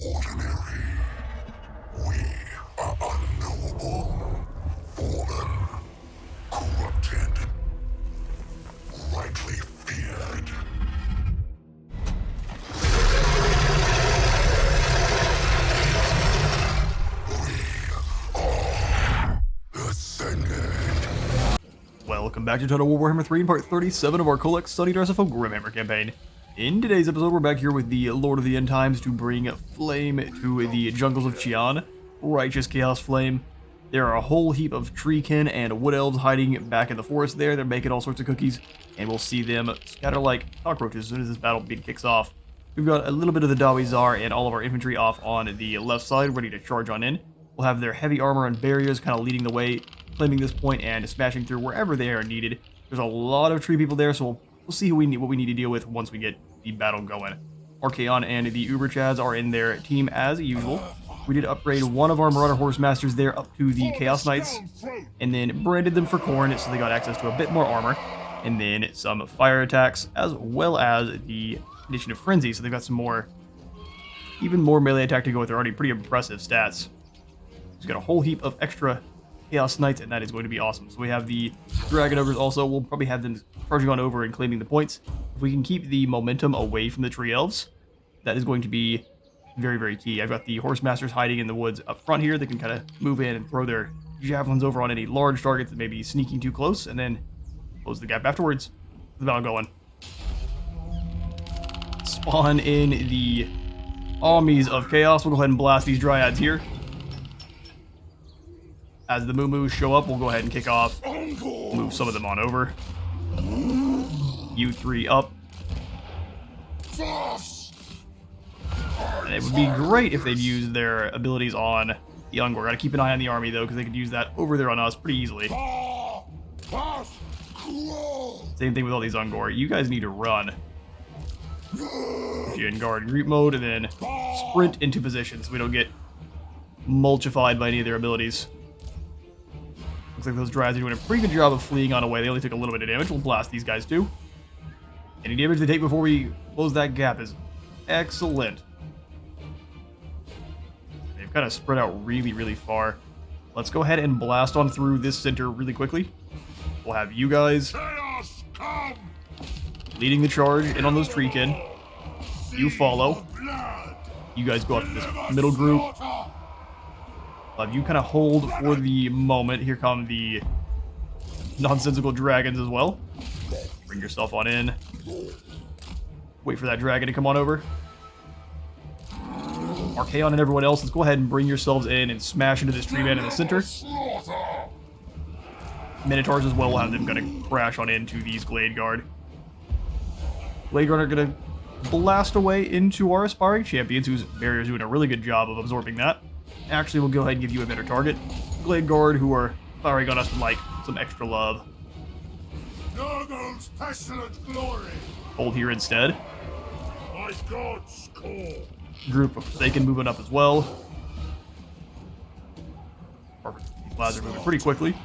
ordinary. We are unknowable, fallen, corrupted, rightly feared. We are ascended. Welcome back to Total War Warhammer 3 in part 37 of our Kholek Suneater SFO Grimhammer campaign. In today's episode, we're back here with the Lord of the End Times to bring flame to the jungles of Qian. Righteous Chaos Flame. There are a whole heap of treekin and wood elves hiding back in the forest there. They're making all sorts of cookies, and we'll see them scatter like cockroaches as soon as this battle kicks off. We've got a little bit of the Dawizar and all of our infantry off on the left side, ready to charge on in. We'll have their heavy armor and barriers kind of leading the way, claiming this point and smashing through wherever they are needed. There's a lot of tree people there, so we'll see what we need to deal with once we get the battle going. Archaon and the Uber Chads are in their team as usual. We did upgrade one of our Marauder Horse Masters there up to the Chaos Knights, and then branded them for Khorne so they got access to a bit more armor, and then some fire attacks, as well as the addition of Frenzy, so they've got some more, even more melee attack to go with their already pretty impressive stats. He's got a whole heap of extra Chaos Knights, and that is going to be awesome. So we have the Dragon Ogres also. We'll probably have them charging on over and claiming the points. If we can keep the momentum away from the Tree Elves, that is going to be very, very key. I've got the Horse Masters hiding in the woods up front here. They can kind of move in and throw their javelins over on any large targets that may be sneaking too close, and then close the gap afterwards. The battle going. Spawn in the armies of chaos. We'll go ahead and blast these Dryads here. As the Moo show up, we'll go ahead and kick off. Move some of them on over. You three up. And it would be great if they'd use their abilities on the Ungor. Gotta keep an eye on the army though, because they could use that over there on us pretty easily. Same thing with all these Ungor. You guys need to run. Put you in guard and group mode, and then sprint into position so we don't get mulchified by any of their abilities. Looks like those Dryads are doing a pretty good job of fleeing on away. They only took a little bit of damage. We'll blast these guys too. Any damage they take before we close that gap is excellent. They've kind of spread out really, really far. Let's go ahead and blast on through this center really quickly. We'll have you guys leading the charge in on those treekin. You follow. You guys go after this middle group. You kind of hold for the moment. Here come the nonsensical dragons as well. Bring yourself on in. Wait for that dragon to come on over. Archaon and everyone else, let's go ahead and bring yourselves in and smash into this tree man in the center. Minotaurs as well, we'll have them gonna crash on into these Glade Guard. Glade Guard are gonna blast away into our aspiring champions, whose barrier is doing a really good job of absorbing that. Actually, we'll go ahead and give you a better target. Glade Guard, who are firing on us with, like, some extra love. Nurgle's pestilent glory. Hold here instead. My God's call. Group of Forsaken moving up as well. Perfect. These lads are moving pretty quickly.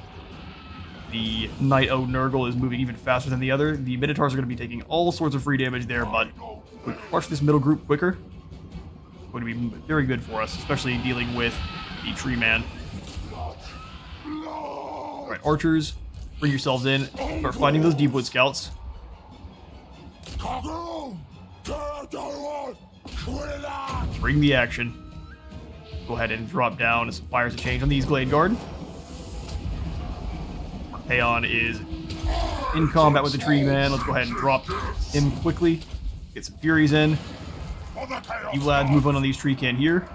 The Knight O Nurgle is moving even faster than the other. The Minotaurs are going to be taking all sorts of free damage there, but if we crush this middle group quicker, it's going to be very good for us, especially dealing with the Tree Man. Alright, archers, bring yourselves in. Start finding those Deepwood Scouts. Bring the action. Go ahead and drop down some fires of change on these Glade Guard. Archaon is in combat with the Tree Man. Let's go ahead and drop him quickly. Get some Furies in. You lads move on these treekin here.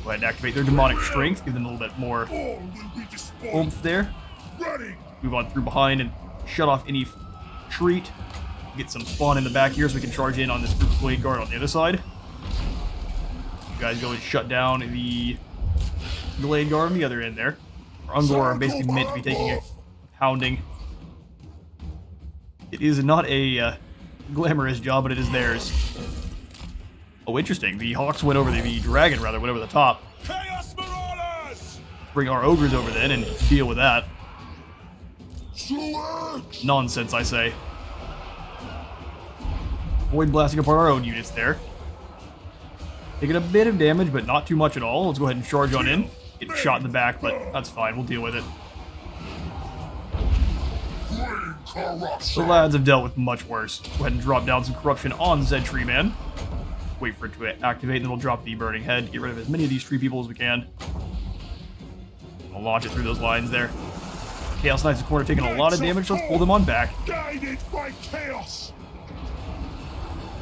Go ahead and activate their demonic strength. Give them a little bit more oomph there. Move on through behind and shut off any treat. Get some spawn in the back here so we can charge in on this group of Glade Guard on the other side. You guys go and shut down the Glade Guard on the other end there. Our Ungor are basically meant to be taking a pounding. It is not a glamorous job, but it is theirs. Oh, interesting. The Hawks went over the Dragon, rather, went over the top. Bring our Ogres over then and deal with that. Nonsense, I say. Avoid blasting apart our own units there. Taking a bit of damage, but not too much at all. Let's go ahead and charge on in. Get shot in the back, but that's fine. We'll deal with it. The lads have dealt with much worse. Go ahead and drop down some corruption on Zed Tree Man. Wait for it to activate, and then we'll drop the burning head. Get rid of as many of these tree people as we can. I'll launch it through those lines there. Chaos Knights in the corner taking a lot of damage. Let's pull them on back. Guided by chaos.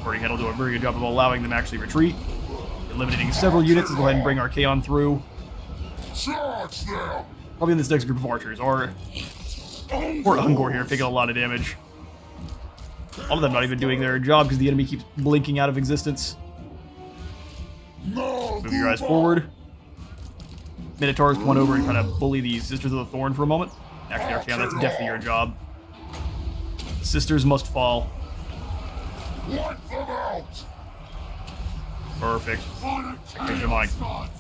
Burning head will do a very good job of allowing them to actually retreat. Eliminating several units. Let's go ahead and bring our Chaon through. Charge them. Probably in this next group of archers. Or Ungor here, taking a lot of damage. All of them not even doing their job because the enemy keeps blinking out of existence. Move your guys forward. Minotaurs come on over and kind of bully these Sisters of the Thorn for a moment. Actually, Archaon, that's definitely your job. Sisters must fall. Wipe them out. Perfect. Here's my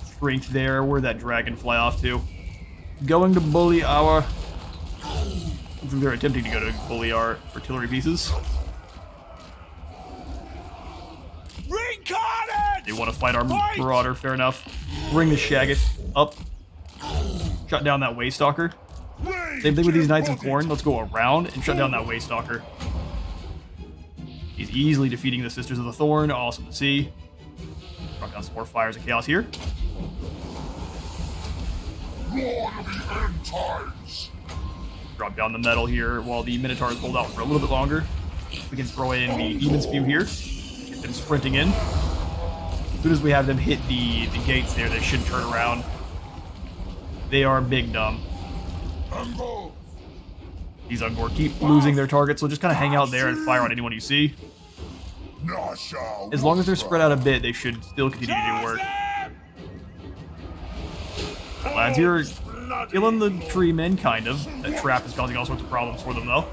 strength there. Where'd that dragon fly off to? Going to bully our... I think they're attempting to go to bully our artillery pieces. They want to fight our Marauder, fair enough. Bring the Shaggoth up. Shut down that Waystalker. Same thing with these Knights of Corn. Let's go around and shut down that Waystalker. He's easily defeating the Sisters of the Thorn. Awesome to see. Drop down some more Fires of Chaos here. Drop down the metal here while the Minotaurs hold out for a little bit longer. We can throw in the Demon Spew here. Get them sprinting in. As soon as we have them hit the gates there, they should turn around. They are big dumb. These Ungor keep losing their targets, so just kind of hang out there and fire on anyone you see. As long as they're spread out a bit, they should still continue to do work. Lads here are killing the tree men, kind of. That trap is causing all sorts of problems for them, though.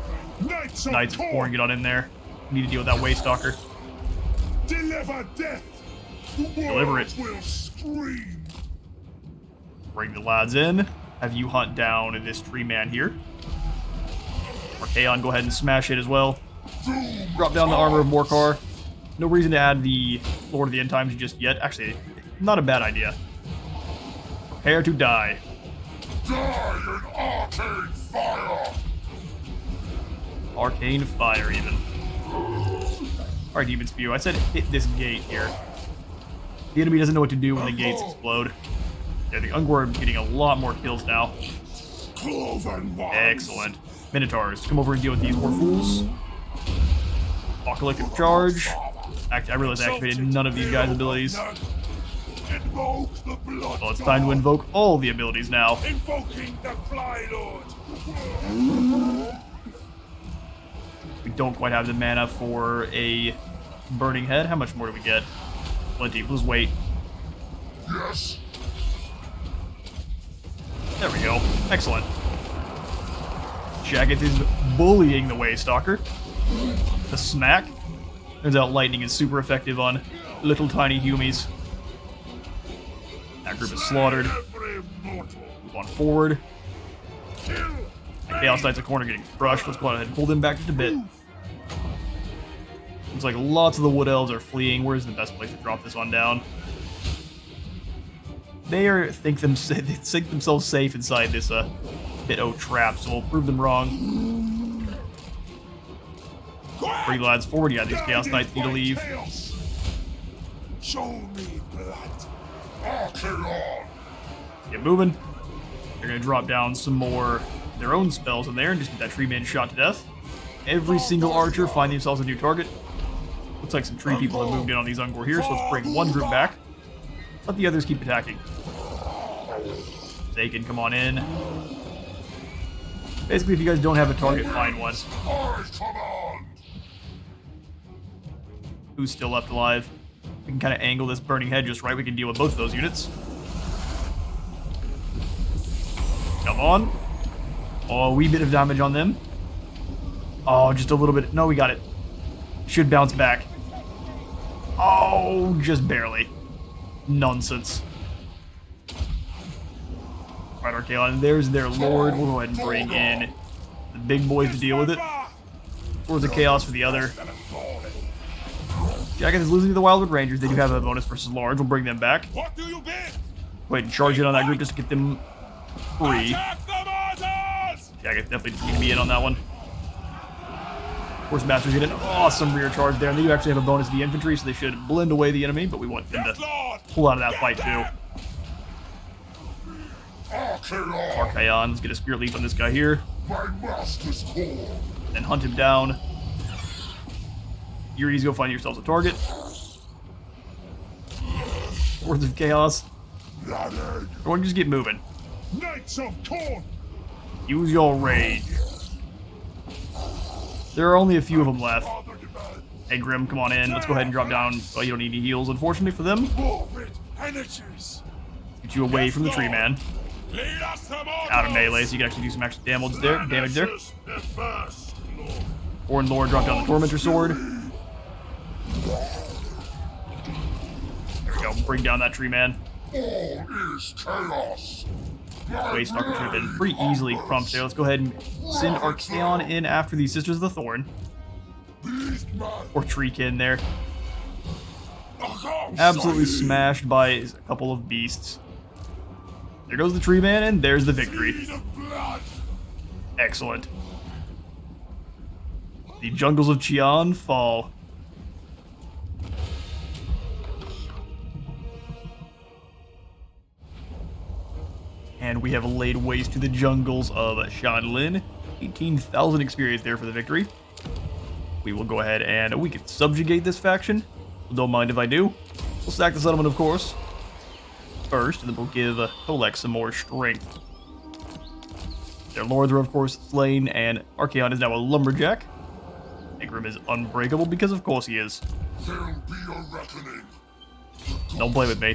Knights of Corn, get on in there. Need to deal with that Waystalker. Deliver death. Deliver it. Bring the lads in. Have you hunt down this tree man here. Archaon, go ahead and smash it as well. Drop down the armor of Morcar. No reason to add the Lord of the End Times just yet. Actually, not a bad idea. Prepare to die. Die in arcane fire. Arcane fire, even. Alright, Demon Spew. I said hit this gate here. The enemy doesn't know what to do when the gates explode. Yeah, the Ungor are getting a lot more kills now. Excellent. Minotaurs, come over and deal with these war fools. Apocalyptic charge. Actually, I realized I activated none of these guys' abilities. Well, it's time to invoke all the abilities now. Invoking the Fly Lord. We don't quite have the mana for a burning head. How much more do we get? Plenty. Let's wait. Yes. There we go. Excellent. Shaggoth is bullying the Waystalker. The smack. Turns out lightning is super effective on little tiny humies. That group is slaughtered. Move on forward. The Chaos Knights of Corn are getting crushed. Let's go ahead and pull them back just a bit. Looks like lots of the Wood Elves are fleeing. Where's the best place to drop this one down? They think themselves safe inside this Pit-O trap, so we'll prove them wrong. Bring the lads forward. Yeah, these Chaos Knights need to leave. Show me blood. Archaon. Get moving. They're going to drop down some more of their own spells in there and just get that tree man shot to death. Every single archer find themselves a new target. Looks like some tree people have moved in on these Ungor here, so let's bring one group back. Let the others keep attacking. They can come on in. Basically, if you guys don't have a target, find one. Who's still left alive? We can kind of angle this burning head just right. We can deal with both of those units. Come on. Oh, a wee bit of damage on them. Oh, just a little bit. No, we got it. Should bounce back. Oh, just barely. Nonsense. Right, Archaon, there's their lord. We'll go ahead and bring in the big boys to deal with it. Or the chaos for the other. Shaggoth is losing to the Wildwood Rangers. They do have a bonus versus large. We'll bring them back. What do you bid? Go ahead and charge in on that group just to get them free. Attack the martyrs! Shaggoth definitely just need to be in on that one. Horse Masters get an awesome rear charge there, and they do actually have a bonus to the infantry, so they should blend away the enemy, but we want them to pull out of that fight too. Archaon, let's get a Spirit Leap on this guy here. My master's call. Then hunt him down. You're easy to go find yourselves a target. Words of Chaos. Everyone just get moving. Knights of Corn. Use your rage. There are only a few of them left. Hey Grim, come on in. Let's go ahead and drop down. Oh, you don't need any heals, unfortunately, for them. Energies. Get you away from the tree man. Lead us to Out of melee, so you can actually do some extra damage there. Horn Lord drop down the Tormentor Sword. There we go. Bring down that tree man. All is chaos. Waystalker should have been pretty easily crumped there. Let's go ahead and send Archaon in after the Sisters of the Thorn. Or Treekin there. Absolutely smashed by a couple of beasts. There goes the tree man, and there's the victory. Excellent. The jungles of Qian fall. And we have laid waste to the jungles of Shanlin. 18,000 experience there for the victory. We will go ahead and we can subjugate this faction. Don't mind if I do. We'll sack the settlement, of course, first, and then we'll give Kholek some more strength. Their lords are, of course, slain, and Archaon is now a lumberjack. Egrim is unbreakable because, of course, he is. There'll be a reckoning. Don't play with me.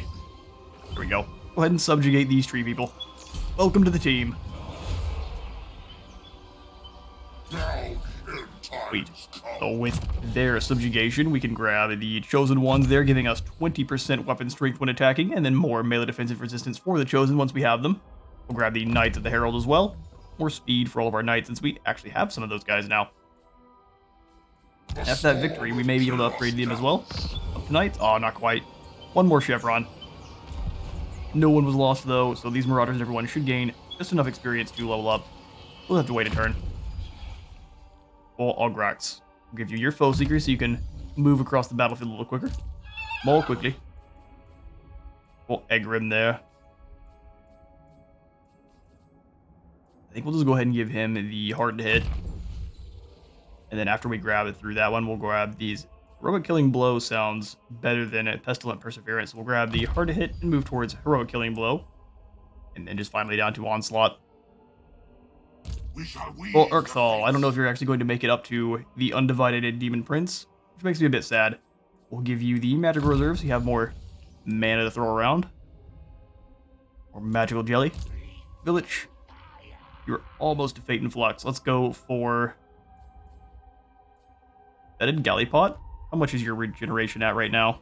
Here we go. Go ahead and subjugate these tree people. Welcome to the team. Sweet. So with their subjugation, we can grab the Chosen Ones there, giving us 20% weapon strength when attacking, and then more melee defensive resistance for the Chosen once we have them. We'll grab the Knights of the Herald as well. More speed for all of our Knights, since we actually have some of those guys now. After that victory, we may be able to upgrade them as well. Up to Knights? Oh, not quite. One more Chevron. No one was lost, though, so these Marauders and everyone should gain just enough experience to level up. We'll have to wait a turn. Well, Ograx will give you your Foe Seeker so you can move across the battlefield a little quicker. More quickly. Well, Egrim there. I think we'll just go ahead and give him the hard to hit. And then after we grab it through that one, we'll grab these. Heroic Killing Blow sounds better than a Pestilent Perseverance. We'll grab the hard to hit and move towards Heroic Killing Blow. And then just finally down to Onslaught. Well, Urkthal, I don't know if you're actually going to make it up to the Undivided Demon Prince, which makes me a bit sad. We'll give you the Magical Reserve so you have more mana to throw around. Or Magical Jelly. Village. You're almost to Fate and Flux. Let's go for... That in Gallipot? How much is your regeneration at right now?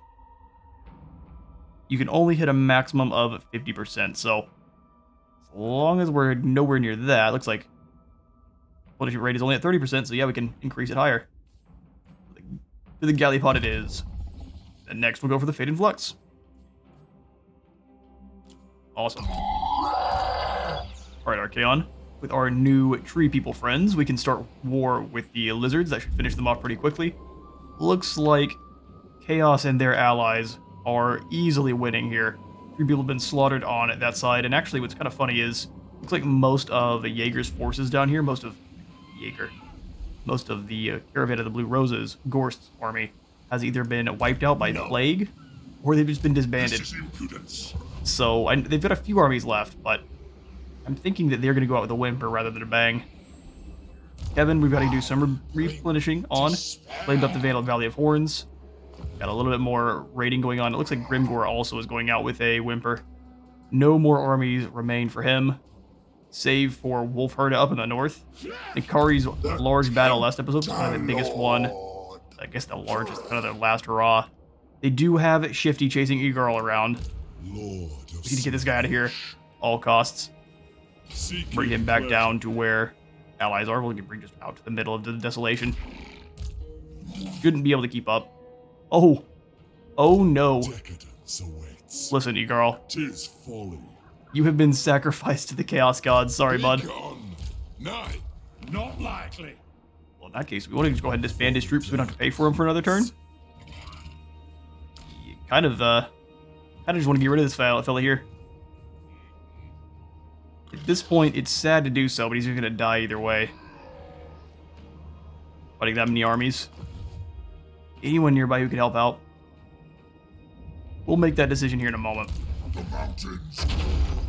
You can only hit a maximum of 50%, so as long as we're nowhere near that, looks like punishment rate is only at 30%, so yeah, we can increase it higher. To the Gallipot it is. And next we'll go for the Fate and Flux. Awesome. Alright, Archaon. With our new tree people friends, we can start war with the lizards. That should finish them off pretty quickly. Looks like Chaos and their allies are easily winning here. Tree people have been slaughtered on that side, and actually what's kind of funny is, looks like most of Jaeger's forces down here, most of the Caravan of the Blue Roses, Gorst's army, has either been wiped out by plague, or they've just been disbanded. So they've got a few armies left, but I'm thinking that they're going to go out with a whimper rather than a bang. Kevin, we've got to do some replenishing on. Flamed up the Valley of Horns. Got a little bit more raiding going on. It looks like Grimgor also is going out with a whimper. No more armies remain for him. Save for Wolfherde up in the north. Ikari's large battle last episode was kind of the biggest one. I guess the largest, kind of their last hurrah. They do have Shifty chasing Egarl around. We need to get this guy out of here. All costs. Bring him back down to where allies are. We'll bring just out to the middle of the desolation. Shouldn't be able to keep up. Oh, Oh no. Decadence awaits. Listen, you girl. 'Tis folly. You have been sacrificed to the Chaos Gods. Sorry, bud. Begone. Nay, not likely. Well, in that case, we want to just go ahead and disband his troops so we don't have to pay for him for another turn. You kind of just want to get rid of this fella here. At this point, it's sad to do so, but he's going to die either way. Fighting that many armies. Anyone nearby who could help out? We'll make that decision here in a moment. The mountains.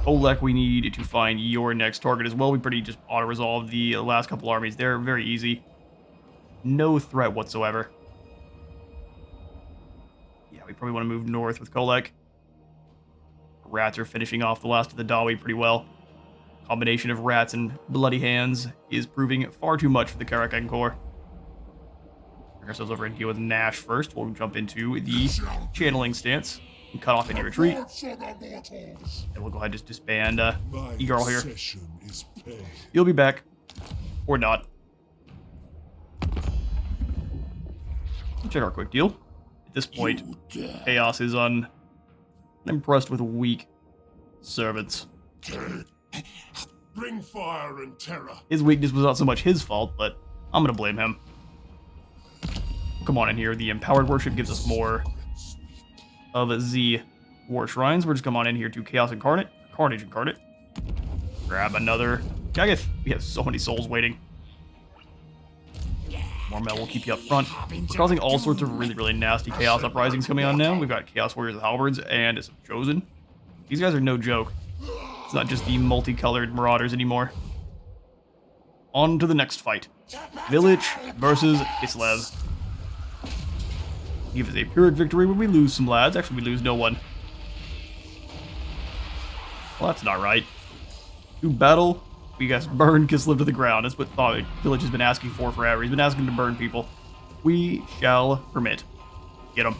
Kholek, we need to find your next target as well. We pretty just auto-resolved the last couple armies. They're very easy. No threat whatsoever. Yeah, we probably want to move north with Kholek. Rats are finishing off the last of the Dawi pretty well. Combination of rats and bloody hands is proving far too much for the Karakan Corps. Bring ourselves over in here with Nash first. We'll jump into the channeling stance and cut off any retreat. And we'll go ahead and just disband E-Girl here. You'll be back. Or not. Check our quick deal. At this point, Chaos is unimpressed with weak servants. Bring fire and terror. His weakness was not so much his fault, but I'm gonna blame him. Come on in here. The empowered worship gives us more of the war shrines. We're just come on in here to Chaos Incarnate, Carnage Incarnate. Grab another SHAGGOTH. We have so many souls waiting. More metal will keep you up front. We're causing all sorts of really nasty Chaos Uprisings coming on now. We've got Chaos Warriors with Halberds and some Chosen. These guys are no joke. It's not just the multicolored Marauders anymore. On to the next fight. Village versus Kislev. Give us a Pyrrhic victory when we lose some lads. Actually, we lose no one. Well, that's not right. To battle, we guys burn Kislev to the ground. That's what the Village has been asking for forever. He's been asking to burn people. We shall permit. Get him.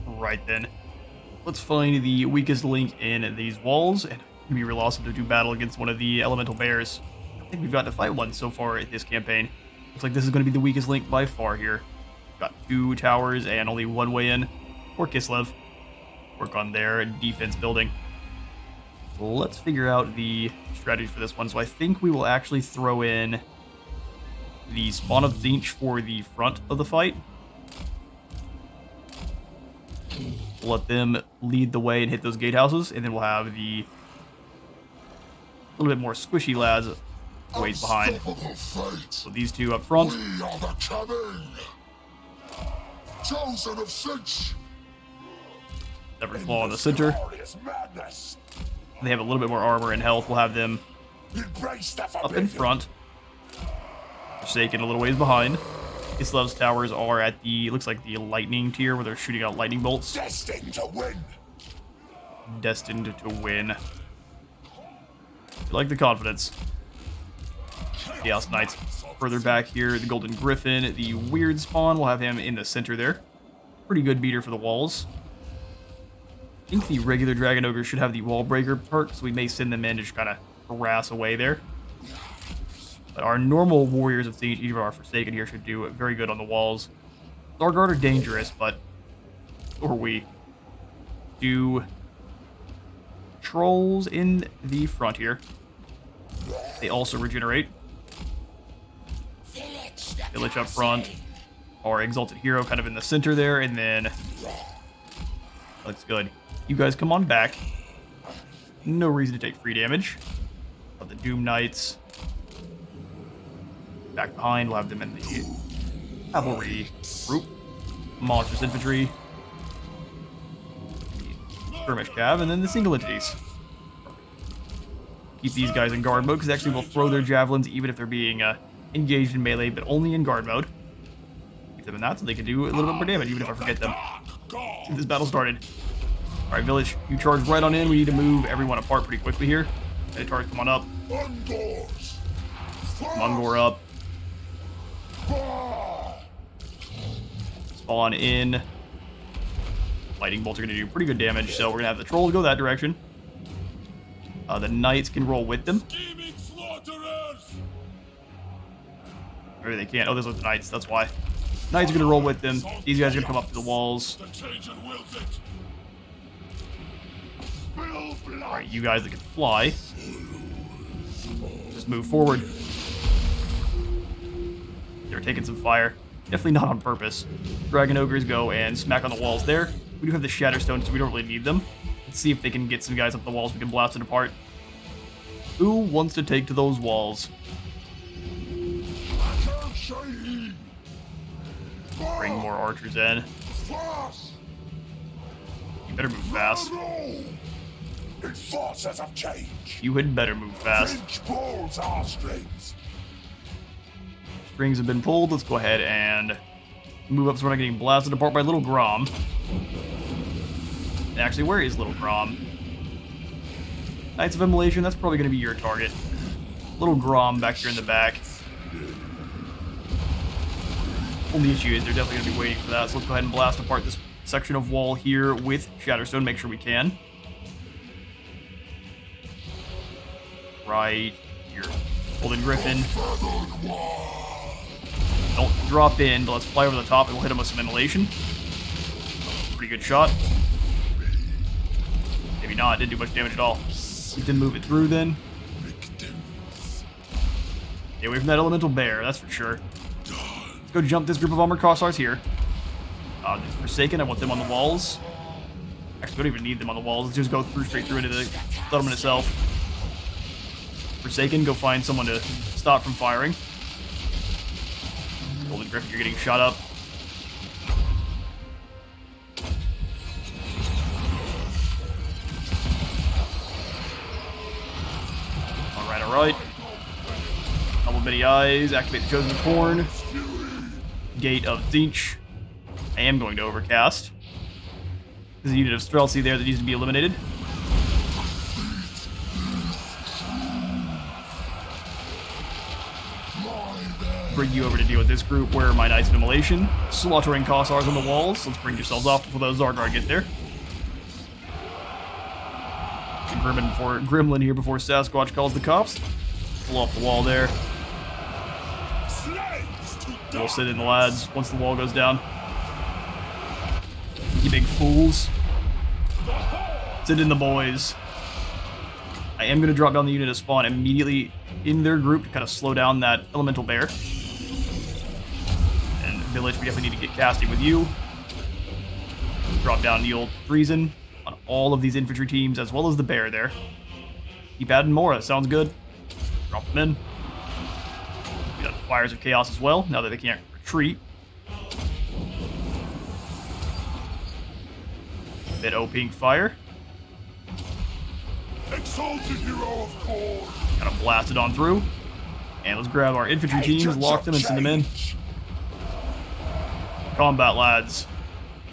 Right then. Let's find the weakest link in these walls, and we real awesome to do battle against one of the elemental bears. I think we've gotten to fight one so far in this campaign. Looks like this is going to be the weakest link by far here. Got 2 towers and only one way in. Or Kislev. Work on their defense building. Let's figure out the strategy for this one. So I think we will actually throw in the Spawn of Tzeentch for the front of the fight. We'll let them lead the way and hit those gatehouses, and then we'll have the little bit more squishy lads ways behind. So these two up front. We are the coming. Chosen of Tzeentch. Severed Claw in the center. They have a little bit more armor and health. We'll have them up in front. Forsaken a little ways behind. Kislev's towers are at the, looks like the lightning tier where they're shooting out lightning bolts. Destined to win. Destined to win. I like the confidence. Chaos Knights further back here. The Golden Griffin, the weird spawn, we'll have him in the center there. Pretty good beater for the walls. I think the regular Dragon Ogre should have the Wall Breaker perk, so we may send them in to just kind of harass away there. But our normal Warriors of Tzeentch, either our Forsaken here, should do very good on the walls. Starguard are dangerous, but so are we. Do Trolls in the front here. They also regenerate. Village up front. Our Exalted Hero kind of in the center there, and then looks good. You guys come on back. No reason to take free damage. Of the Doom Knights. Back behind, we'll have them in the cavalry group. Monstrous Infantry. Skirmish Cav, and then the single entities. Keep these guys in guard mode, because actually we'll throw their javelins even if they're being engaged in melee, but only in guard mode. Keep them in that so they can do a little bit more damage, even if I forget them. This battle started. Alright, Village, you charge right on in. We need to move everyone apart pretty quickly here. Minotaurs, come on up. Mungor up. Spawn in. Lightning bolts are going to do pretty good damage, so we're going to have the Trolls go that direction. The Knights can roll with them. Maybe they can't. Oh, those are the knights. That's why. Knights are going to roll with them. These guys are going to come up to the walls. Alright, you guys that can fly. Just move forward. They're taking some fire. Definitely not on purpose. Dragon Ogres go and smack on the walls there. We do have the Shatterstones, so we don't really need them. Let's see if they can get some guys up the walls. We can blast it apart. Who wants to take to those walls? Bring more archers in. You better move fast. Enforcers of change. You had better move fast. Pulls our strings. Strings have been pulled. Let's go ahead and move up so we're not getting blasted apart by Little Grom. Actually, where is Little Grom? Knights of Immolation, that's probably going to be your target. Little Grom back here in the back. Only issue is they're definitely going to be waiting for that, so let's go ahead and blast apart this section of wall here with Shatterstone, make sure we can. Right here. Golden Griffin. Don't drop in, but let's fly over the top and we'll hit him with some immolation. Pretty good shot. Maybe not, didn't do much damage at all. We can move it through then. Stay away from that elemental bear, that's for sure. Let's go jump this group of armored crossars here. This Forsaken, I want them on the walls. Actually, we don't even need them on the walls. Let's just go straight through into the settlement itself. Forsaken, go find someone to stop from firing. Golden Griffin, you're getting shot up. Alright. Double bitty eyes, activate the Chosen Corn. Gate of Zinch. I am going to overcast. There's a unit of Streltsy there that needs to be eliminated. Bring you over to deal with this group. Where are my Knights of Immolation? Slaughtering Kossars on the walls. Let's bring yourselves off before those Zargar get there. Gremlin here before Sasquatch calls the cops. Pull off the wall there. We'll sit in the lads once the wall goes down. You big fools. Sit in the boys. I am going to drop down the unit of spawn immediately in their group to kind of slow down that elemental bear. And village, we definitely need to get casting with you. Drop down the old treason on all of these infantry teams as well as the bear there. Keep adding more, that sounds good. Drop them in. We got Fires of Chaos as well, now that they can't retreat. Bit O-Pink Fire. Exalted hero of Kholek. Kind of blast it on through. And let's grab our infantry teams, lock them, and send them in. Combat, lads.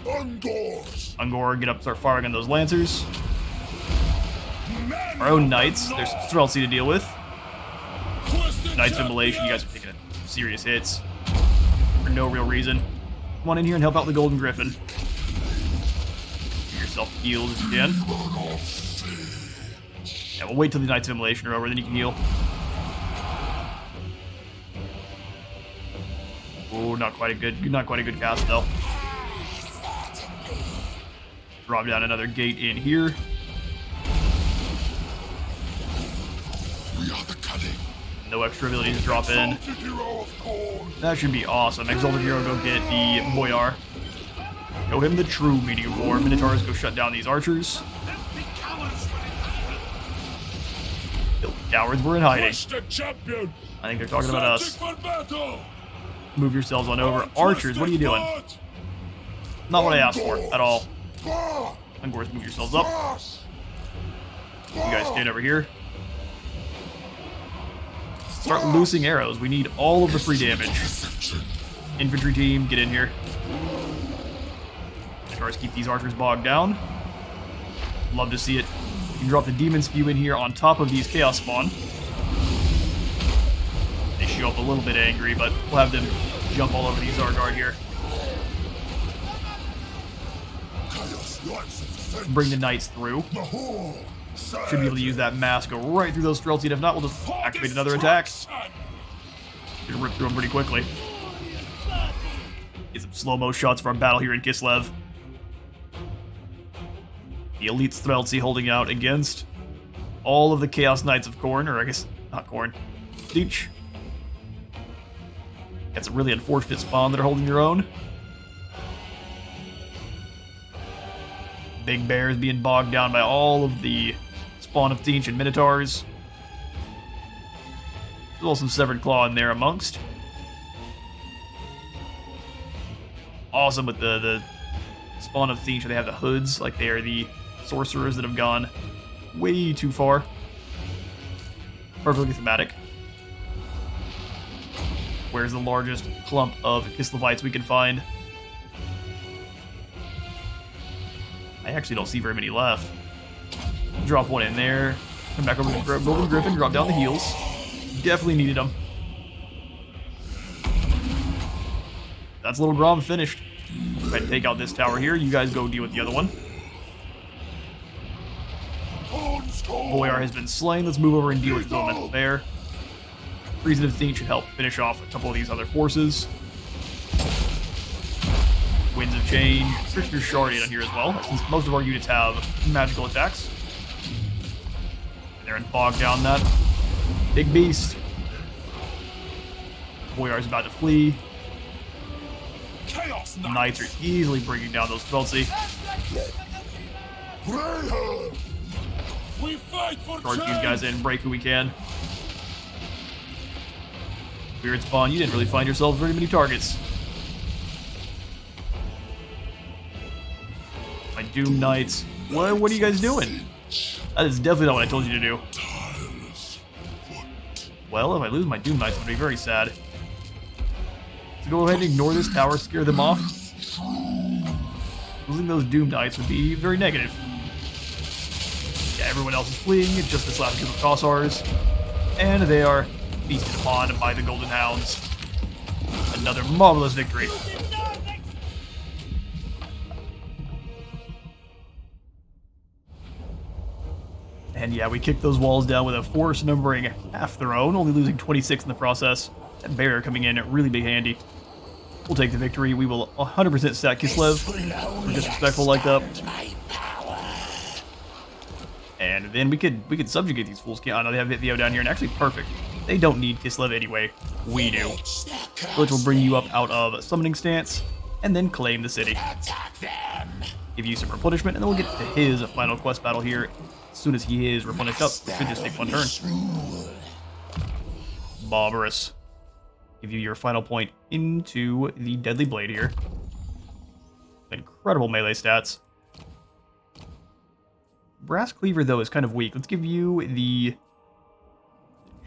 Ungor, get up, start firing on those lancers. Our own knights, there's Streltsy to deal with. Knights of Immolation, you guys are taking serious hits for no real reason. Come on in here and help out the Golden Griffin. Give yourself heals if you can. Yeah, we'll wait till the Knights of Immolation are over, then you can heal. Oh, not quite a good cast though. Drop down another gate in here. We are the cunning. No extra abilities to drop in. That should be awesome. Exalted Hero, go get the Boyar. Show him the true meaning of war. Minotaurs, go shut down these archers. Filthy cowards, we're in hiding. I think they're talking about us. Move yourselves on over. Archers, what are you doing? Not what I asked for at all. Ungors, move yourselves up. You guys stand over here. Start loosing arrows. We need all of the free damage. Infantry team, get in here. Minotaurs, keep these archers bogged down. Love to see it. You can drop the Demon Spew in here on top of these Chaos Spawn. They show up a little bit angry, but we'll have them jump all over these Zargar here. Bring the Knights through. Should be able to use that mass, go right through those Streltsy, and if not, we'll just activate another attack. Gonna rip through them pretty quickly. Get some slow-mo shots for our battle here in Kislev. The Elite Streltsy holding out against all of the Chaos Knights of Khorne, or I guess, not Khorne, Siege. That's a really unfortunate spawn that are holding their own. Big Bears being bogged down by all of the spawn of Tzeentch and Minotaurs. There's also some Severed Claw in there amongst. Awesome with the spawn of Tzeentch, they have the hoods, like they are the sorcerers that have gone way too far. Perfectly thematic. Where's the largest clump of Kislevites we can find? I actually don't see very many left. Drop one in there. Come back over to Golden Griffin, drop down the heals. Definitely needed them. That's Little Grom finished. Go ahead and take out this tower here. You guys go deal with the other one. Boyar has been slain. Let's move over and deal with his elemental bear. Reason of Tzeentch should help finish off a couple of these other forces. Winds of Change. Trickster's Shard on here as well, since most of our units have magical attacks. And they're bogged down that big beast. Boyar's about to flee. Knights are easily bringing down those Streltsy. Charge these guys in, break who we can. Weird spawn, you didn't really find yourselves very many targets. My Doom Knights. What are you guys doing? That is definitely not what I told you to do. Well, if I lose my Doom Knights, I'll be very sad. So go ahead and ignore this tower, scare them off. Losing those Doom Knights would be very negative. Yeah, everyone else is fleeing, it's just this last group of Kossars. And they are feasted upon by the Golden Hounds. Another marvelous victory. And yeah, we kicked those walls down with a force numbering half their own, only losing 26 in the process. That barrier coming in really big handy. We'll take the victory. We will 100% stack Kislev. We're disrespectful like that. And then we could subjugate these fools. I know they have Vithio down here, and actually perfect. They don't need Kislev anyway. We do. Which will bring you up out of summoning stance, and then claim the city. Give you some replenishment, and then we'll get to his final quest battle here. As soon as he is replenished up, it should just take one turn. Barbarous. Give you your final point into the Deadly Blade here. Incredible melee stats. Brass Cleaver, though, is kind of weak. Let's give you the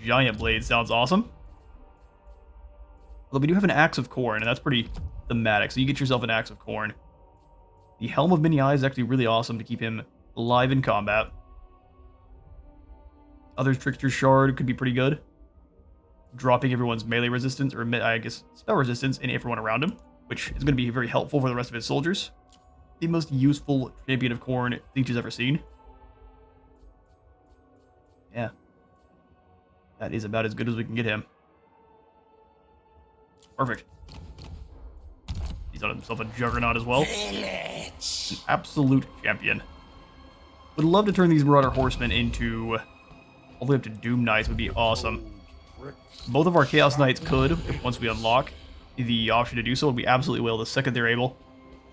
Giant Blade. Sounds awesome. Although we do have an Axe of Khorne, and that's pretty thematic, so you get yourself an Axe of Khorne. The Helm of Many Eyes is actually really awesome to keep him alive in combat. Other Trickster's Shard could be pretty good. Dropping everyone's melee resistance, or I guess spell resistance, in everyone around him, which is going to be very helpful for the rest of his soldiers. The most useful champion of Khorne Tzeentch has ever seen. Yeah. That is about as good as we can get him. Perfect. He's on himself a Juggernaut as well. An absolute champion. Would love to turn these Marauder Horsemen into all the way up to Doom Knights. Would be awesome. Both of our Chaos Knights could, if once we unlock the option to do so, and we absolutely will. The second they're able,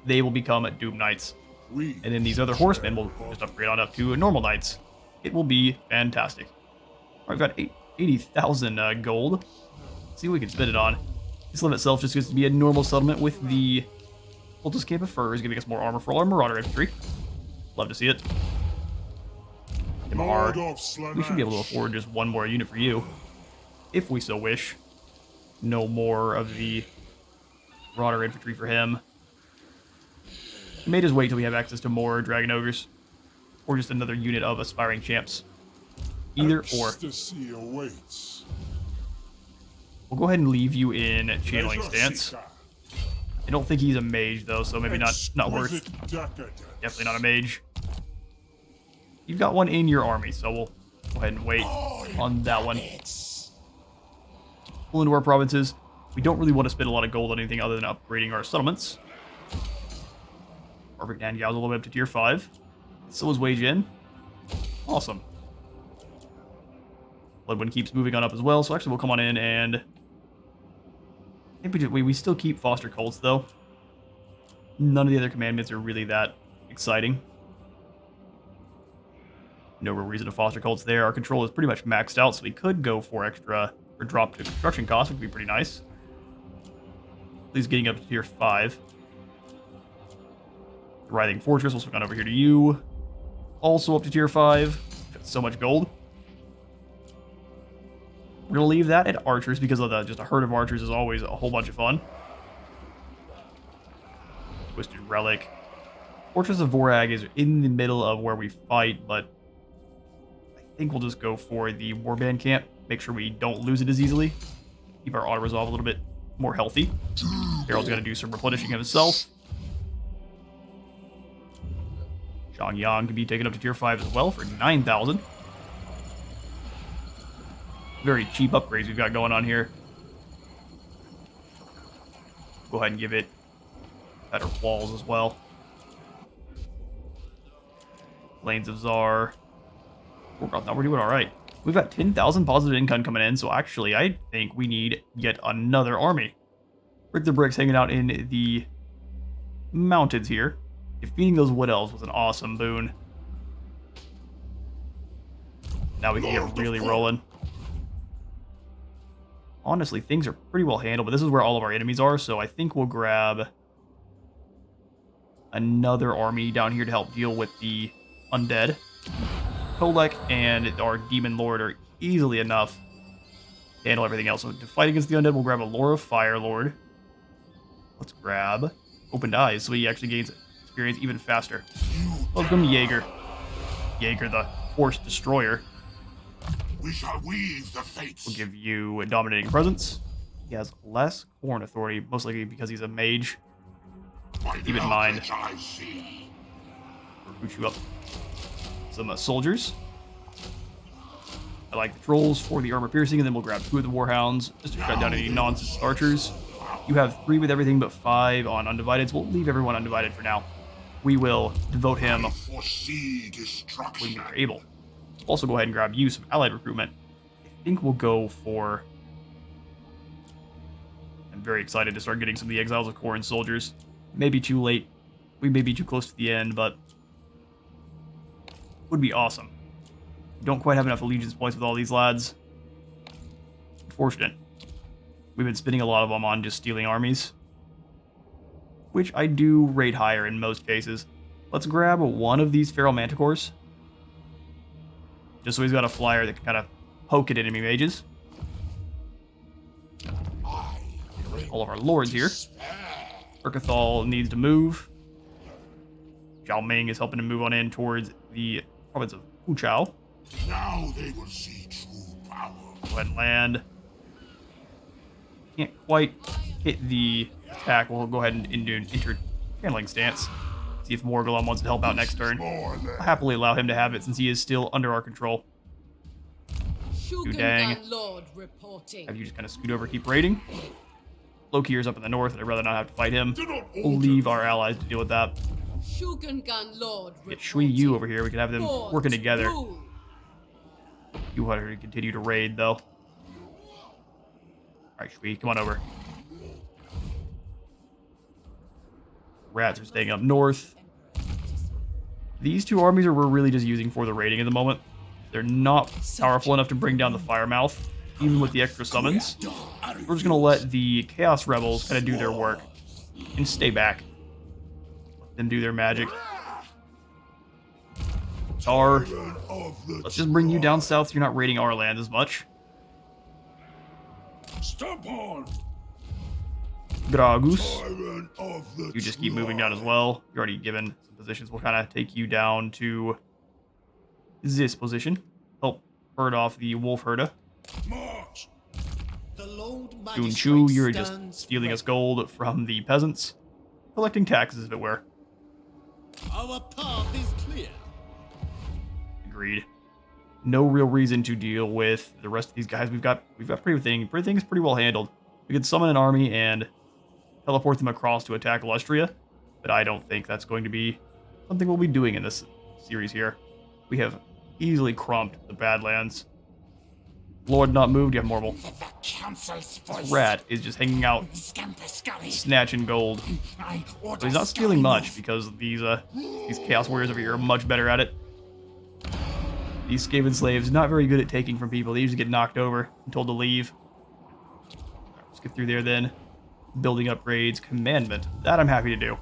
they will become Doom Knights. And then these other Horsemen will just upgrade on up to normal Knights. It will be fantastic. All right, we've got 80,000 gold. Let's see what we can spend it on. Kislev itself just gets to be a normal settlement with the Cultist Camp of Furs, giving us more armor for all our Marauder infantry. Love to see it. Imahar. We should be able to afford just one more unit for you, if we so wish. No more of the Marauder infantry for him. He may just wait till we have access to more Dragon Ogres, or just another unit of Aspiring Champs. Either or. We'll go ahead and leave you in channeling stance. I don't think he's a mage though, so maybe not worth. Definitely not a mage. You've got one in your army, so we'll go ahead and wait on that one. Pull into our provinces. We don't really want to spend a lot of gold on anything other than upgrading our settlements. Perfect, and Yao's all the way up to tier 5. So is Wage in. Awesome. Bloodwind keeps moving on up as well, so actually we'll come on in and... I think we still keep Foster Cults, though. None of the other commandments are really that exciting. No real reason to foster cults there. Our control is pretty much maxed out, so we could go for extra or drop to construction cost, which would be pretty nice. At least getting up to tier 5. The Writhing Fortress will swing on over here to you. Also up to tier 5. Got so much gold. We're going to leave that at archers because of just a herd of archers is always a whole bunch of fun. Twisted Relic. Fortress of Vorag is in the middle of where we fight, but I think we'll just go for the Warband camp. Make sure we don't lose it as easily. Keep our auto-resolve a little bit more healthy. Harold's going to do some replenishing himself. Zhangyang can be taken up to tier 5 as well for 9,000. Very cheap upgrades we've got going on here. Go ahead and give it better walls as well. Lanes of Tsar. Now we're doing alright. We've got 10,000 positive income coming in, so actually I think we need yet another army. Rick the Brick's hanging out in the mountains here. Defeating those Wood Elves was an awesome boon. Now we can get really rolling. Honestly, things are pretty well handled, but this is where all of our enemies are, so I think we'll grab another army down here to help deal with the undead. Kholek and our Demon Lord are easily enough to handle everything else. So to fight against the undead, we'll grab a Laura Fire Lord. Let's grab Opened Eyes, so he actually gains experience even faster. Welcome, Jaeger. Jaeger, the Horse Destroyer. We shall weave the fates. We'll give you a Dominating Presence. He has less Corn Authority, most likely because he's a mage. Keep it in mind. Recruit you up some soldiers. I like the trolls for the armor piercing, and then we'll grab 2 of the warhounds just to cut down any nonsense archers. You have 3 with everything but 5 on undivided, so we'll leave everyone undivided for now. We will devote him when we're able. Also go ahead and grab you some allied recruitment. I think we'll go for... I'm very excited to start getting some of the Exiles of Khorne soldiers. Maybe too late. We may be too close to the end, but would be awesome. Don't quite have enough allegiance points with all these lads. Unfortunate. We've been spending a lot of them on just stealing armies, which I do rate higher in most cases. Let's grab one of these Feral Manticores, just so he's got a flyer that can kind of poke at enemy mages. All of our lords here. Urkathal needs to move. Zhao Ming is helping him move on in towards the province of Wuchao. Now they will see true power. Go ahead and land. Can't quite hit the attack. We'll go ahead and do an inter-channeling stance. See if Morgulon wants to help out next turn. I'll happily allow him to have it since he is still under our control. Dang. Have you just kind of scoot over, keep raiding. Loki is up in the north, and I'd rather not have to fight him. We'll leave our allies to deal with that. Get Shui Yu over here. We can have them working together. You want her to continue to raid, though. Alright, Shui, come on over. Rats are staying up north. These 2 armies we're really just using for the raiding at the moment. They're not powerful enough to bring down the Firemouth, even with the extra summons. We're just going to let the Chaos Rebels kind of do their work and stay back. Let them do their magic. Tar, let's just bring you down south so you're not raiding our land as much. Step on. Gragus, you just keep moving down as well. You're already given some positions. We'll kind of take you down to this position. Help herd off the Wolf Herda. March. Dun Chu, you're just stealing us gold from the peasants. Collecting taxes, if it were. Our path is clear. Agreed. No real reason to deal with the rest of these guys. We've got everything. Everything's pretty well handled. We could summon an army and teleport them across to attack Lustria, but I don't think that's going to be something we'll be doing in this series here. We have easily crumped the Badlands. Lord not moved, you have Morval. This rat is just hanging out, snatching gold. But he's not stealing much because these Chaos Warriors over here are much better at it. These Skaven slaves not very good at taking from people. They usually get knocked over and told to leave. Let's get through there then. Building upgrades, commandment. That I'm happy to do.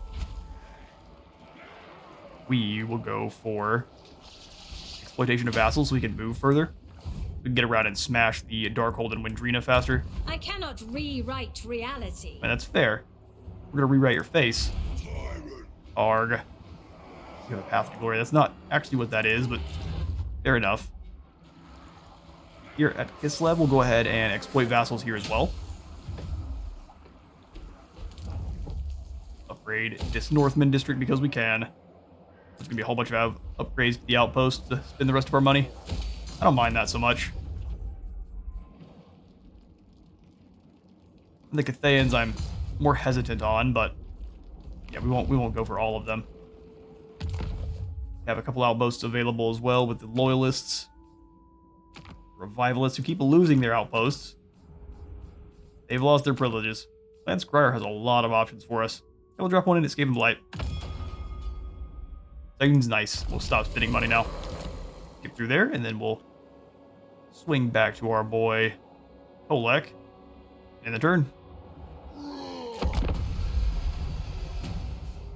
We will go for exploitation of vassals so we can move further. We can get around and smash the Darkhold and Windrina faster. I cannot rewrite reality. And that's fair. We're gonna rewrite your face. Arg. You have a path to glory. That's not actually what that is, but fair enough. Here at Kislev, we'll go ahead and exploit vassals here as well. Upgrade this Northman district because we can. There's gonna be a whole bunch of upgrades to the outposts to spend the rest of our money. I don't mind that so much. The Cathayans I'm more hesitant on, but yeah, we won't go for all of them. Have a couple outposts available as well with the Loyalists, Revivalists who keep losing their outposts. They've lost their privileges. Lance Scryer has a lot of options for us. We'll drop one in at Skaven Blight. Seems nice. We'll stop spending money now. Get through there, and then we'll swing back to our boy Kholek in the turn.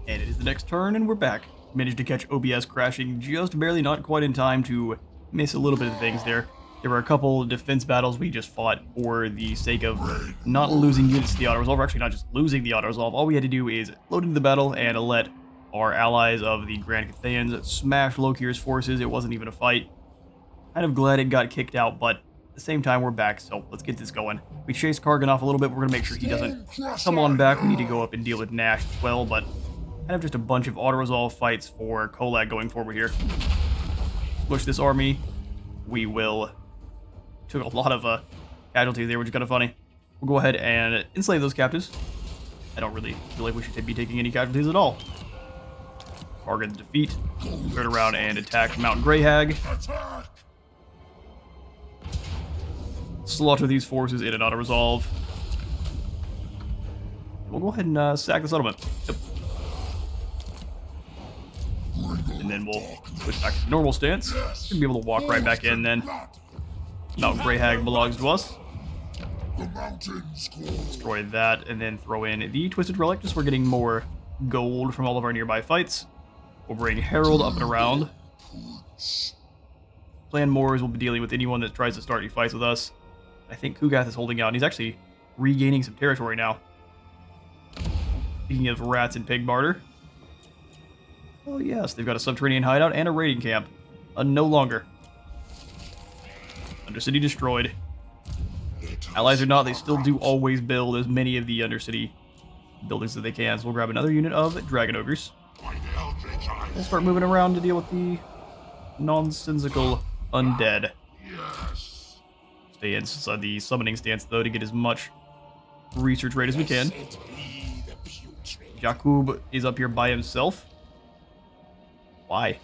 And it is the next turn, and we're back. Managed to catch OBS crashing just barely, not quite in time to miss a little bit of things there. There were a couple defense battles we just fought for the sake of not losing units to the auto-resolve. Actually, not just losing the auto-resolve. All we had to do is load into the battle and let our allies of the Grand Cathayans smash Lokir's forces. It wasn't even a fight. Kind of glad it got kicked out, but at the same time, we're back, so let's get this going. We chased Kargan off a little bit. We're going to make sure he doesn't come on back. We need to go up and deal with Nash as well, but kind of just a bunch of auto-resolve fights for Kholek going forward here. Push this army. We will... Took a lot of casualties there, which is kind of funny. We'll go ahead and enslave those captives. I don't really feel like we should be taking any casualties at all. Kargan's defeat. Turn around and attack Mount Greyhag. Slaughter these forces in an auto-resolve. We'll go ahead and sack the settlement. Yep. And then we'll switch back to normal stance. Should be able to walk right back in then. Mount Greyhag belongs to us. Destroy that and then throw in the Twisted Relic, just we're getting more gold from all of our nearby fights. We'll bring Herald up and around. Plan Moors will be dealing with anyone that tries to start any fights with us. I think Kugath is holding out, and he's actually regaining some territory now. Speaking of rats and pig barter. Oh yes, they've got a subterranean hideout and a raiding camp. No longer. Undercity destroyed. Allies or not, they still do always build as many of the Undercity buildings as they can. So we'll grab another unit of Dragon Ogres. We'll start moving around to deal with the nonsensical undead. Stay inside the summoning stance, though, to get as much research rate as we can. Jakub is up here by himself. Why?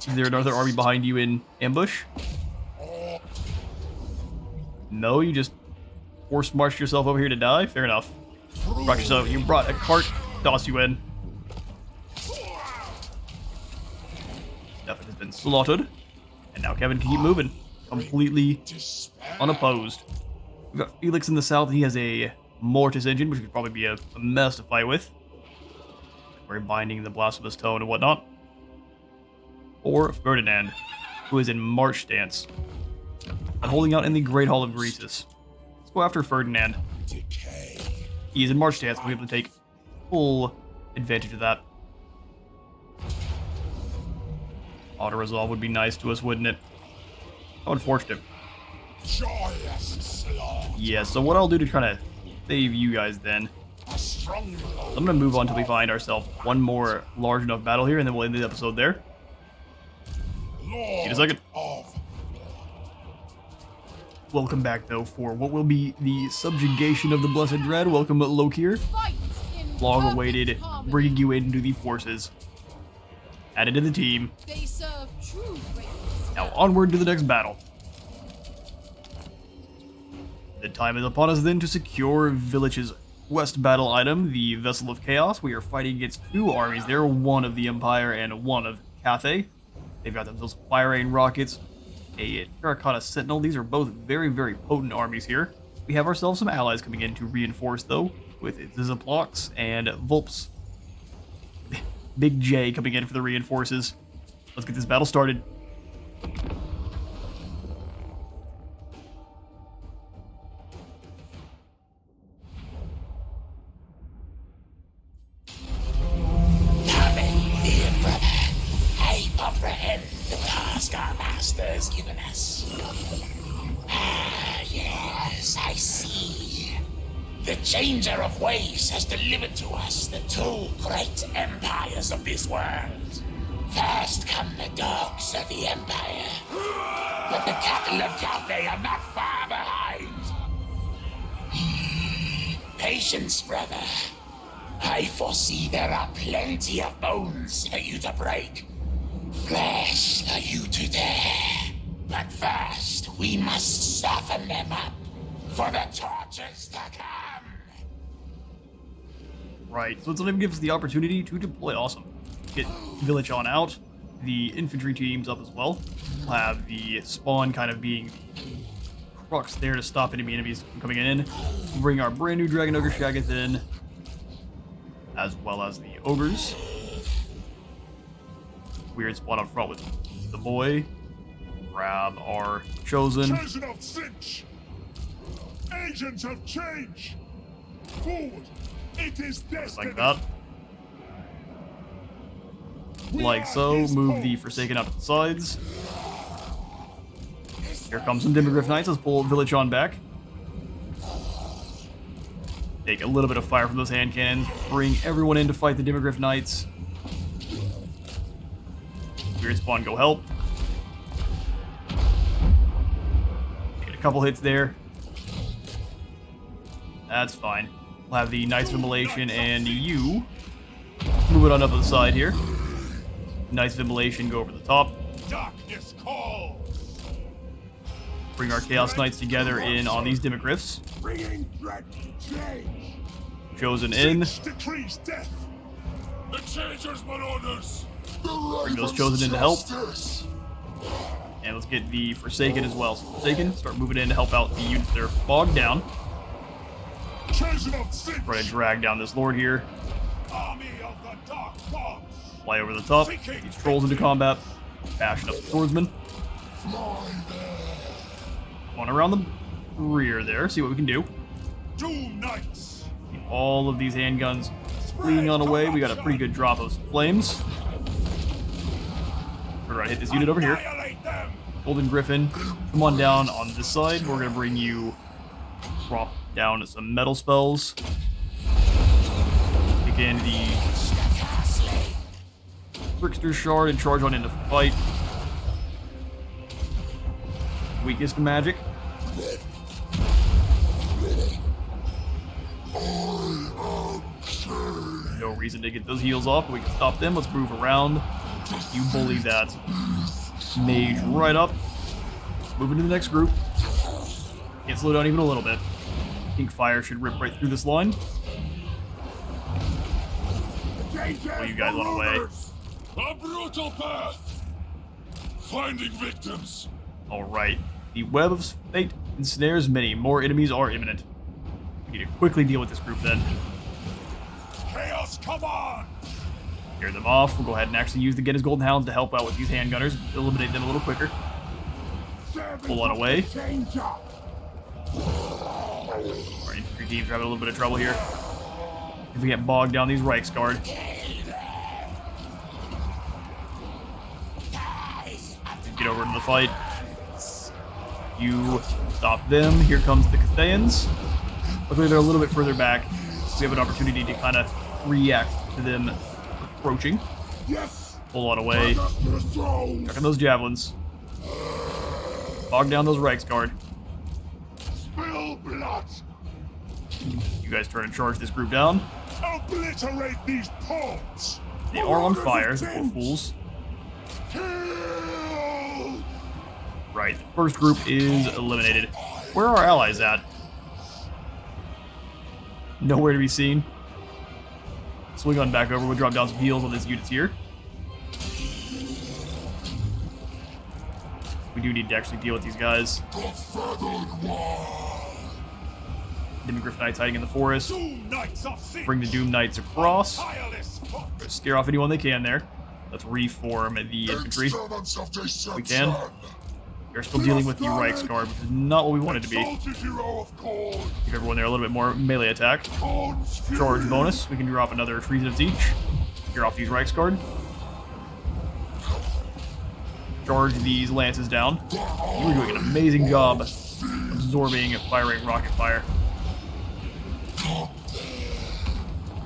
Is there another army behind you in ambush? No, you just force marched yourself over here to die? Fair enough. You brought a cart, toss you in. Stefan has been slaughtered. And now Kevin can keep moving. Completely unopposed. We've got Felix in the south. He has a Mortis engine, which could probably be a mess to fight with. We're binding the Blasphemous Tone and whatnot. Or Ferdinand, who is in march stance. And holding out in the Great Hall of Greasus. Let's go after Ferdinand. He is in march stance, we'll be able to take full advantage of that. Auto-resolve would be nice to us, wouldn't it? How unfortunate. Yeah, so what I'll do to try to save you guys then, I'm going to move on until we find ourselves one more large enough battle here, and then we'll end the episode there. Lord In a second. of Welcome back, though, for what will be the subjugation of the Blessed Dread. Welcome, Lokir. Fight in Long perfect awaited, harmony. bringing you into the forces. Added to the team. They serve true greatness. Now onward to the next battle. The time is upon us then to secure Villach's West battle item, the Vessel of Chaos. We are fighting against two armies there, one of the Empire and one of Cathay. They've got themselves fire rain rockets, a Terracotta Sentinel. These are both very, very potent armies here. We have ourselves some allies coming in to reinforce, though, with Zizaplox and Vulps. Big J coming in for the reinforces. Let's get this battle started. I comprehend the task our master has given us. Ah, yes, I see. The Changer of Ways has delivered to us the two great empires of this world. First come the dogs of the Empire, but the cattle of Cathay are not far behind. Patience, brother. I foresee there are plenty of bones for you to break, flesh for you to tear. But first, we must soften them up for the tortures to come. Right, so it's going to give us the opportunity to deploy. Awesome. Get Village on out. The infantry teams up as well. We'll have the spawn kind of being the crux there to stop enemy enemies from coming in. We'll bring our brand new Dragon Ogre Shaggoth in, as well as the ogres. Weird spawn up front with the boy. Grab our chosen. Chosen of Cinch! Agents of change! Forward! It is destiny! Like that. Like so. Move the Forsaken out to the sides. Here comes some Demogryph Knights. Let's pull Village on back. Take a little bit of fire from those hand cannons. Bring everyone in to fight the Demogryph Knights. Weird spawn, go help. Get a couple hits there. That's fine. We'll have the Knights of Immolation and you move it on up to the side here. Knights of Immolation go over the top. Darkness calls! Bring our Chaos Knights together in on these Demogryphs. Bringing dread to change! Chosen in. Cinch decrees death! The Changer's my orders! Bring those Chosen in to help. And let's get the Forsaken as well. So Forsaken, start moving in to help out the units that are bogged down. Chosen of Cinch! Try to drag down this Lord here. Army of the Dark Gods! Fly over the top. Get these trolls into combat. Bashing up the swordsman. Going around the rear there. See what we can do. Doom Knights! Keep all of these handguns fleeing on away. We got a pretty good drop of flames. We're going to hit this unit over here. Annihilate them! Golden Griffin, come on down on this side. We're going to bring you drop down some metal spells. Kick in the Trickster Shard and charge on into fight. Weakest magic. No reason to get those heals off, but we can stop them. Let's move around. You bully that mage right up. Moving to the next group. Can't slow down even a little bit. Pink fire should rip right through this line. Pull you guys on away. A brutal path! Finding victims! Alright. The web of fate ensnares many. More enemies are imminent. We need to quickly deal with this group then. Chaos, come on! Clear them off. We'll go ahead and actually use the Gettys Golden Hounds to help out with these handgunners. Eliminate them a little quicker. Pull on away. Our infantry teams are having a little bit of trouble here. If we get bogged down these Reichsguard. Get over to the fight. You stop them. Here comes the Cathayans. Luckily, they're a little bit further back. So we have an opportunity to kind of react to them approaching. Yes! Pull on away. Chucking those javelins. Bog down those Reichsguard. Spill blood. You guys try to charge this group down. Obliterate these pawns. They are on fire, the poor fools. Kill. Right, the first group is eliminated. Where are our allies at? Nowhere to be seen. Swing on back over, we'll drop down some heals on these units here. We do need to actually deal with these guys. Demi Griff Knights hiding in the forest. Bring the Doom Knights across. Scare off anyone they can there. Let's reform the infantry. We can. We're still dealing with the Reichsguard, which is not what we wanted to be. Give everyone there a little bit more melee attack. Charge bonus. We can drop another treasonous each. Scare off these Reichsguard. Charge these lances down. You're doing an amazing job absorbing firing rocket fire.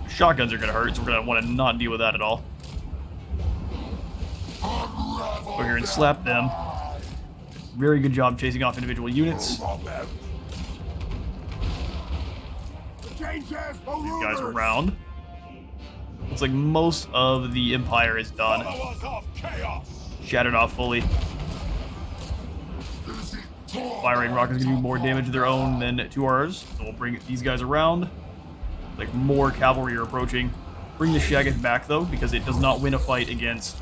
Shotguns are going to hurt, so we're going to want to not deal with that at all. Go here and slap them. Very good job chasing off individual units. These guys are around. Looks like most of the Empire is done. Shattered off fully. Firing rockets can do more damage to their own than to ours. So we'll bring these guys around. Like more cavalry are approaching. Bring the SHAGGOTH back though, because it does not win a fight against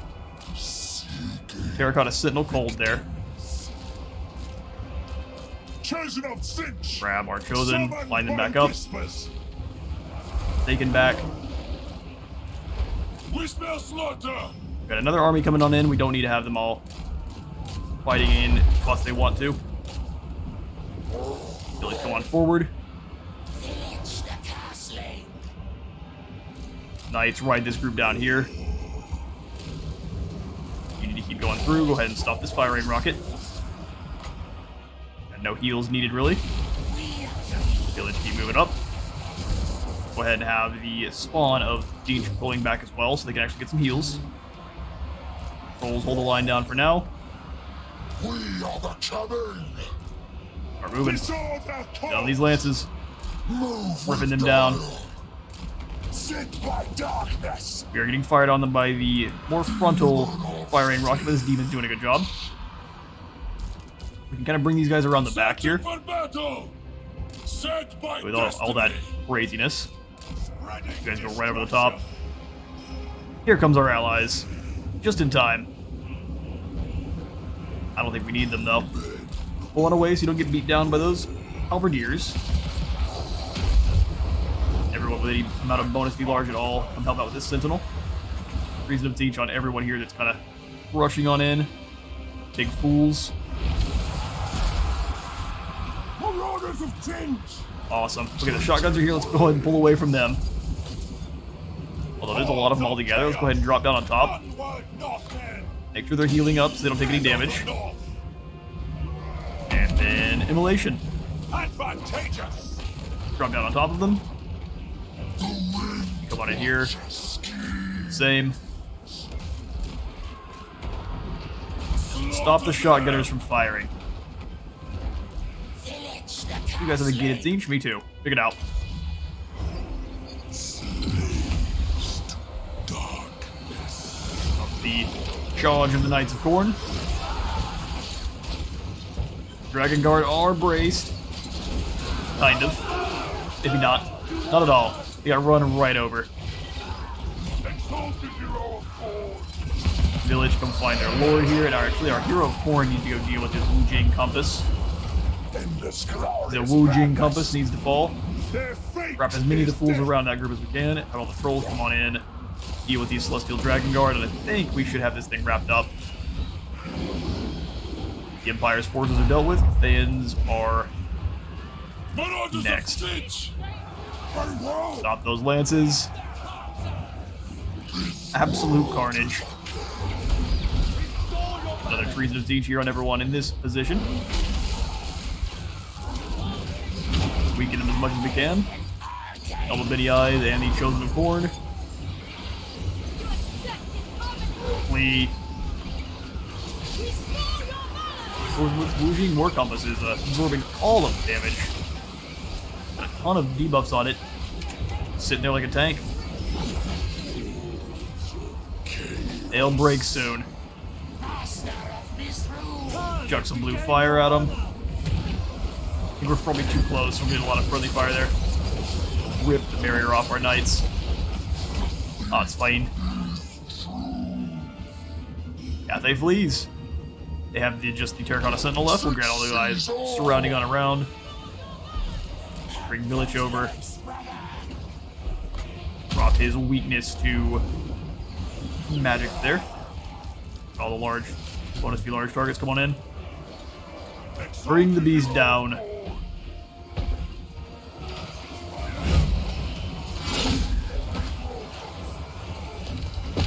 Terracotta Sentinel Cold there. Grab our chosen, line them back up. Taken back. Got another army coming on in. We don't need to have them all fighting in plus they want to. Billy's come on forward. Knights ride this group down here. You need to keep going through. Go ahead and stop this firing rocket. And no heals needed really. Village keep moving up. Go ahead and have the spawn of Dean pulling back as well so they can actually get some heals. Trolls hold the line down for now. We are the coming. Are moving. Down these lances. Ripping them down. Sit by darkness. We are getting fired on them by the more frontal firing rocket, but this demon's doing a good job. We can kind of bring these guys around the back here. With all that craziness. You guys go right over the top. Here comes our allies. Just in time. I don't think we need them though. Pull on away so you don't get beat down by those halberdiers. Everyone with any amount of bonus be large at all. Come help out with this sentinel. Reason of each on everyone here that's kind of rushing on in. Big fools. Awesome. Okay, the shotguns are here. Let's go ahead and pull away from them. Although there's a lot of them all together, let's go ahead and drop down on top. Make sure they're healing up so they don't take any damage. And then immolation. Drop down on top of them. Come on in here. Same. Stop the shotgunners from firing. You guys have a gated siege? Me too. Pick it out. Up the charge of the Knights of Khorne. Dragon Guard are braced. Kind of. Maybe not. Not at all. They got run right over. Village come find their lord here, and actually our hero of Khorne needs to go deal with his Wu Jing Compass. The Wu Jing Compass needs to fall. Wrap as many of the fools around that group as we can. Have all the trolls come on in. Deal with these Celestial Dragon Guard, and I think we should have this thing wrapped up. The Empire's forces are dealt with. Thans are next. Stop those lances. Absolute carnage. Another treasonous siege here on everyone in this position. Weaken them as much as we can. Double Bitty Eyes and the Chosen of Khorne. flee. With Wuxing, War Compass is absorbing all of the damage. Got a ton of debuffs on it. Sitting there like a tank. They'll break soon. Chuck some blue fire at them. I think we're probably too close. We're getting a lot of friendly fire there. Rip the barrier off our knights. Oh, it's fine. Cathay flees. They have just the Terracotta Sentinel left. We'll grant all the guys surrounding on around. Bring Village over. Drop his weakness to magic there. All the large bonus few large targets come on in. Bring the beast down.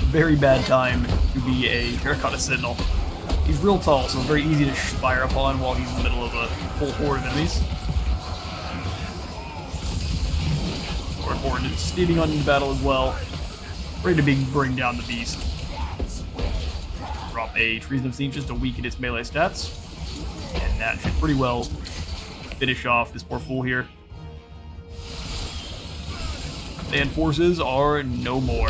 Very bad time to be a Terracotta Sentinel. He's real tall, so very easy to fire upon while he's in the middle of a full horde of enemies. Or horde is steaming on into battle as well. Ready to bring down the beast. Drop a Treason of Siege just to weaken its melee stats. And that should pretty well finish off this poor fool here. And forces are no more.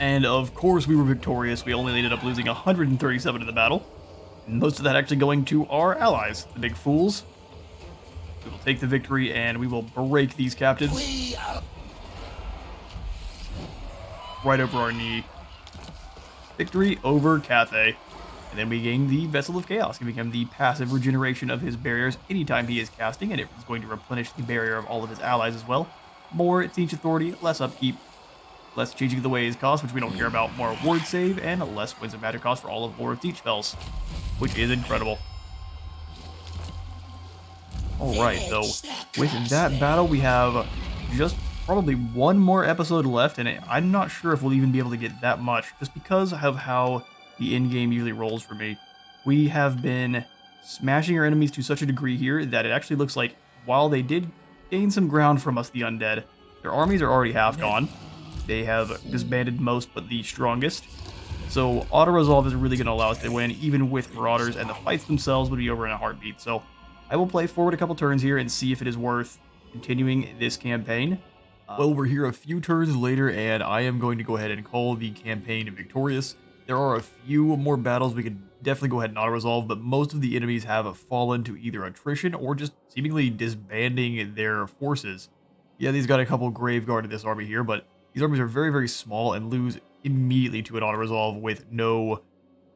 And of course we were victorious. We only ended up losing 137 in the battle. And most of that actually going to our allies, the big fools. We will take the victory and we will break these captives. Right over our knee. Victory over Cathay. And then we gain the Vessel of Chaos. It can become the passive regeneration of his barriers anytime he is casting, and it is going to replenish the barrier of all of his allies as well. More Siege Authority, less upkeep. Less changing of the ways cost, which we don't care about, more ward save, and less Winds of Magic cost for all of Lord of Siege spells, which is incredible. Alright, so with that battle, we have just probably one more episode left, and I'm not sure if we'll even be able to get that much, just because of how the end game usually rolls for me. We have been smashing our enemies to such a degree here that it actually looks like, while they did gain some ground from us, the undead, their armies are already half gone. They have disbanded most but the strongest. So auto-resolve is really going to allow us to win, even with Marauders, and the fights themselves would be over in a heartbeat. So I will play forward a couple turns here and see if it is worth continuing this campaign. Well, we're here a few turns later, and I am going to go ahead and call the campaign victorious. There are a few more battles we could definitely go ahead and auto-resolve, but most of the enemies have fallen to either attrition or just seemingly disbanding their forces. Yeah, these got a couple Graveguard in this army here, but these armies are very, very small and lose immediately to an auto-resolve with no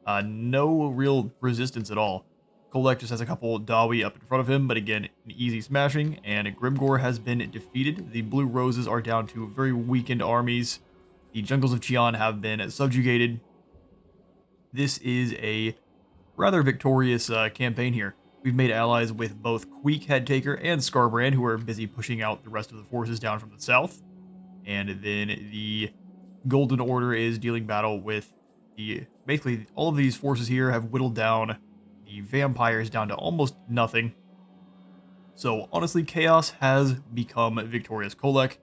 real resistance at all. Kholek just has a couple Dawi up in front of him, but again, an easy smashing, and Grimgor has been defeated. The Blue Roses are down to very weakened armies. The Jungles of Qian have been subjugated. This is a rather victorious campaign here. We've made allies with both Queek Headtaker and Skarbrand, who are busy pushing out the rest of the forces down from the south. And then the Golden Order is dealing battle with basically all of these forces here have whittled down the vampires down to almost nothing. So honestly, Chaos has become victorious. Kholek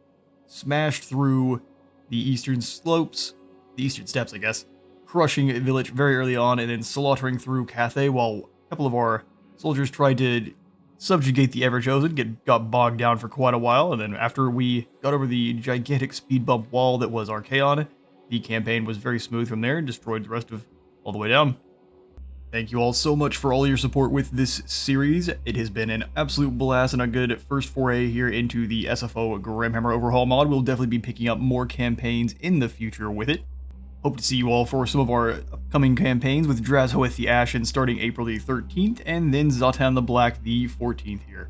smashed through the eastern slopes, the eastern steppes, I guess, crushing a village very early on and then slaughtering through Cathay while a couple of our soldiers tried to subjugate the Everchosen, got bogged down for quite a while, and then after we got over the gigantic speed bump wall that was Archaon, the campaign was very smooth from there and destroyed the rest of all the way down. Thank you all so much for all your support with this series. It has been an absolute blast and a good first foray here into the SFO Grimhammer overhaul mod. We'll definitely be picking up more campaigns in the future with it. Hope to see you all for some of our upcoming campaigns with Drazhoeth the Ashen starting April the 13th, and then Zatan the Black the 14th here.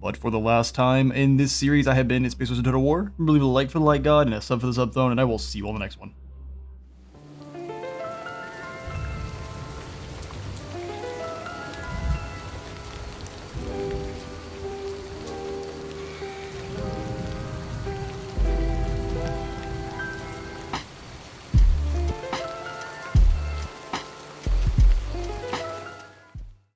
But for the last time in this series, I have been Space Wizard Total War. Remember, leave a like for the Light God and a sub for the Sub Throne, and I will see you all in the next one.